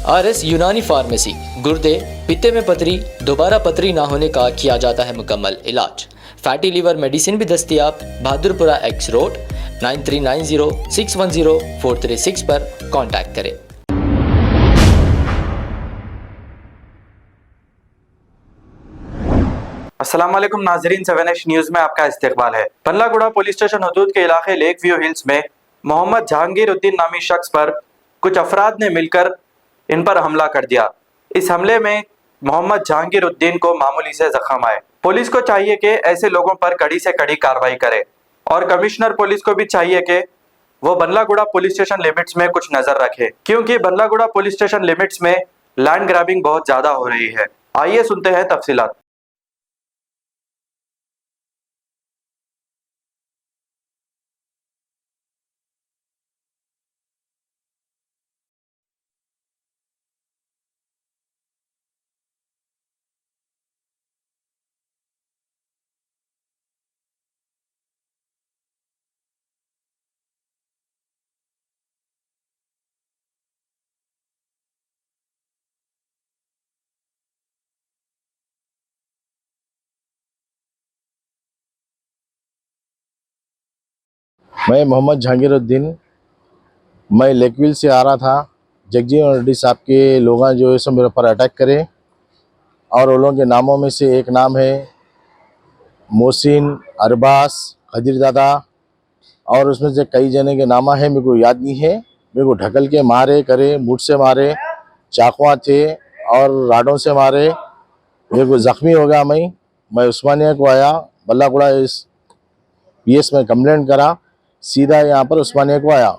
RS यूनानी pharmacy, गुर्दे, पित्ते में पथरी, दोबारा पथरी ना होने का किया जाता है मुकम्मल इलाज। फैटी लीवर मेडिसिन भी दस्तियाब। बहादुरपुरा X रोड 9390610436 पर कांटेक्ट करें। अस्सलामुअलैकुम नाजरीन, 7H न्यूज़ में आपका इस्तकबाल है। बल्लागुड़ा पुलिस स्टेशन हदूद के इलाके लेक व्यू हिल्स में मोहम्मद जहांगीर उद्दीन नामी शख्स पर कुछ अफराद ने मिलकर इन पर हमला कर दिया। इस हमले में मोहम्मद जहांगीर उद्दीन को मामूली से जख्म आए। पुलिस को चाहिए कि ऐसे लोगों पर कड़ी से कड़ी कार्रवाई करे और कमिश्नर पुलिस को भी चाहिए कि वो बल्लागुड़ा पुलिस स्टेशन लिमिट्स में कुछ नजर रखे, क्योंकि बल्लागुड़ा पुलिस स्टेशन लिमिट्स में लैंड ग्रैबिंग बहुत ज्यादा हो रही है। आइए सुनते हैं तफसीलात। मैं मोहम्मद जहांगीरुद्दीन, मैं लेकविल से आ रहा था। जगजीवन रेड्डी साहब के लोग जो है सो मेरे पर अटैक करे और उन लोगों के नामों में से एक नाम है मोहसिन, अरबास, खदीर दादा और उसमें से कई जने के नामा है, मेरे को याद नहीं है। मेरे को ढकल के मारे करे, मुठ से मारे, चाकुआ थे और राडों से मारे। मेरे को ज़ख्मी हो गया। मैं उस्मानिया को आया, बल्लागुड़ा PS में कंप्लेंट करा, सीधा यहाँ पर उस्मानिया को आया।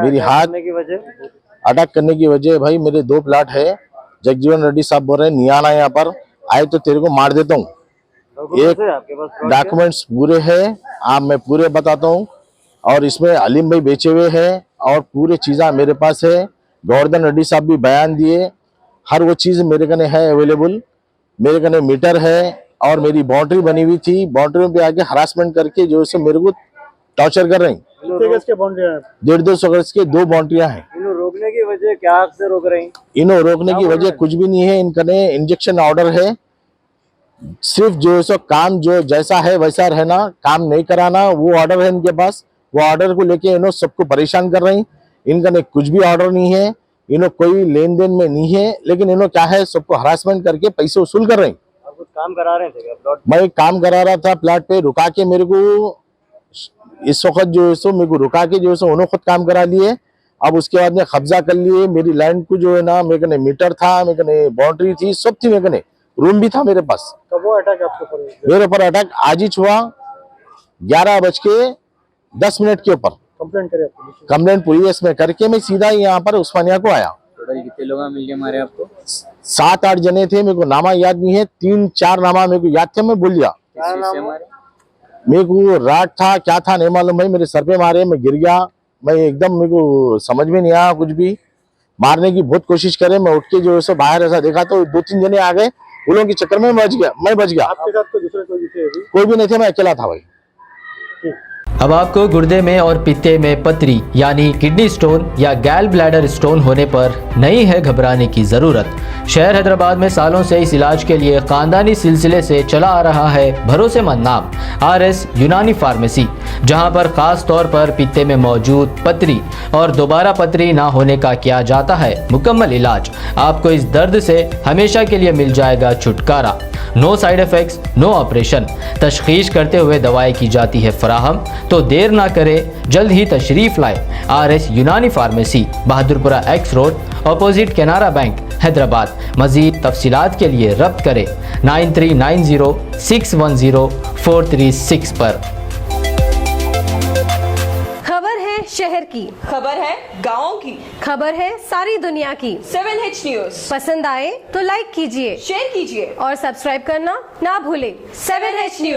मेरी हाथ अटैक करने की वजह भाई मेरे 2 प्लाट है। जगजीवन रेड्डी साहब बोल रहे हैं नहीं आना यहाँ पर, आए तो तेरे को मार देता हूँ। एक डॉक्यूमेंट्स पूरे हैं, आप मैं पूरे बताता हूँ। और इसमें अलीम भाई बेचे हुए हैं और पूरे चीज़ा मेरे पास है। गोवर्धन रेड्डी साहब भी बयान दिए, हर वो चीज़ मेरे कने है अवेलेबल। मेरे कने मीटर है और मेरी बाउंड्री बनी हुई थी। बाउंड्री पे आके हरासमेंट करके जो है मेरे को टॉर्चर कर रही। 150 गज के 2 बाउंड्रियां हैं। इन्हों रोकने की वजह क्या से रोक रही? इन्हों रोकने की वजह कुछ भी नहीं है। इनका इंजेक्शन ऑर्डर है, सिर्फ जो है सो काम जो जैसा है वैसा रहना, काम नहीं कराना, वो ऑर्डर है इनके पास। वो ऑर्डर को लेके इन्हों सबको परेशान कर रही। इनका कुछ भी ऑर्डर नहीं है, इन्हों कोई लेन देन में नहीं है, लेकिन इन्हों क्या है सबको हरासमेंट करके पैसे वसूल कर रही। कुछ काम करा रहे थे प्लॉट? मैं काम करा रहा था प्लाट पे, रुका के मेरे को इस वक्त जो है सो मेरे को रुका के जो है सो उन्होंने खुद काम करा लिए। अब उसके बाद में कब्जा कर लिए मेरी लैंड को। जो है ना मेरे कने मीटर था, मेरे कने बाउंड्री थी, सब थी, मेरे कने रूम भी था मेरे पास। कब वो अटैक आपके ऊपर? मेरे ऊपर अटैक आज ही हुआ 11:10 के ऊपर। कंप्लेंट पुलिस में करके मैं सीधा यहाँ पर उस्मानिया को आया। टोटल कितने लोग मिलके मारे आपको? 7-8 जने थे, मेरे को नामा याद नहीं है। 3-4 नामा मेरे को याद थे, मैं भूल गया। मेरे को राट था क्या था नहीं मालूम भाई, मेरे सर पे मारे, मैं गिर गया। मैं एकदम मेरे को समझ में नहीं आया कुछ भी। मारने की बहुत कोशिश करे, मैं उठ के जो है सो बाहर ऐसा देखा तो 2-3 जने आ गए। उन लोगों के चक्कर में मैं बच गया। आपके साथ कोई भी नहीं थे, मैं अकेला था भाई। अब आपको गुर्दे में और पित्ते में पथरी यानी किडनी स्टोन या गैल ब्लैडर स्टोन होने पर नहीं है घबराने की ज़रूरत। शहर हैदराबाद में सालों से इस इलाज के लिए ख़ानदानी सिलसिले से चला आ रहा है भरोसेमंद नाम RS यूनानी फार्मेसी, जहां पर ख़ास तौर पर पित्ते में मौजूद पथरी और दोबारा पथरी ना होने का किया जाता है मुकम्मल इलाज। आपको इस दर्द से हमेशा के लिए मिल जाएगा छुटकारा। No side effects, no operation. तशखीस करते हुए दवाएं की जाती है फराहम, तो देर ना करें, जल्द ही तशरीफ़ लाए। RS यूनानी pharmacy, Bahadurpura X road, opposite Canara bank, Hyderabad. मज़ीद तफसीलात के लिए रब्त करें 9390610436 पर। खबर है शहर की, खबर है गाँव की, खबर है सारी दुनिया की। 7H न्यूज़ पसंद आए तो लाइक कीजिए, शेयर कीजिए और सब्सक्राइब करना ना भूलें। 7H news.